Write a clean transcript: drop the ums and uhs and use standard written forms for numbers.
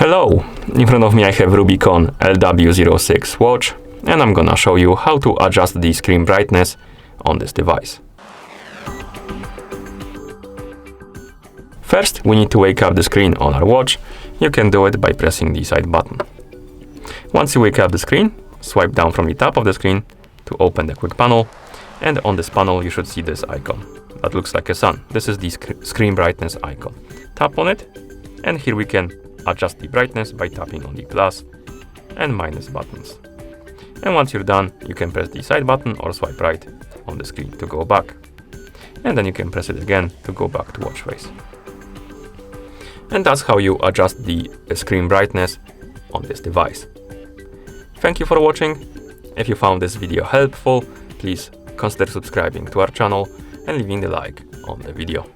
Hello! In front of me I have Rubicon LW06 watch, and I'm gonna show you how to adjust the screen brightness on this device. First, we need to wake up the screen on our watch. You can do it by pressing the side button. Once you wake up the screen, swipe down from the top of the screen to open the quick panel, and on this panel you should see this icon that looks like a sun. This is the screen brightness icon. Tap on it, and here we can adjust the brightness by tapping on the plus and minus buttons. And once you're done, you can press the side button or swipe right on the screen to go back. And then you can press it again to go back to watch face. And that's how you adjust the screen brightness on this device. Thank you for watching. If you found this video helpful, please consider subscribing to our channel and leaving the like on the video.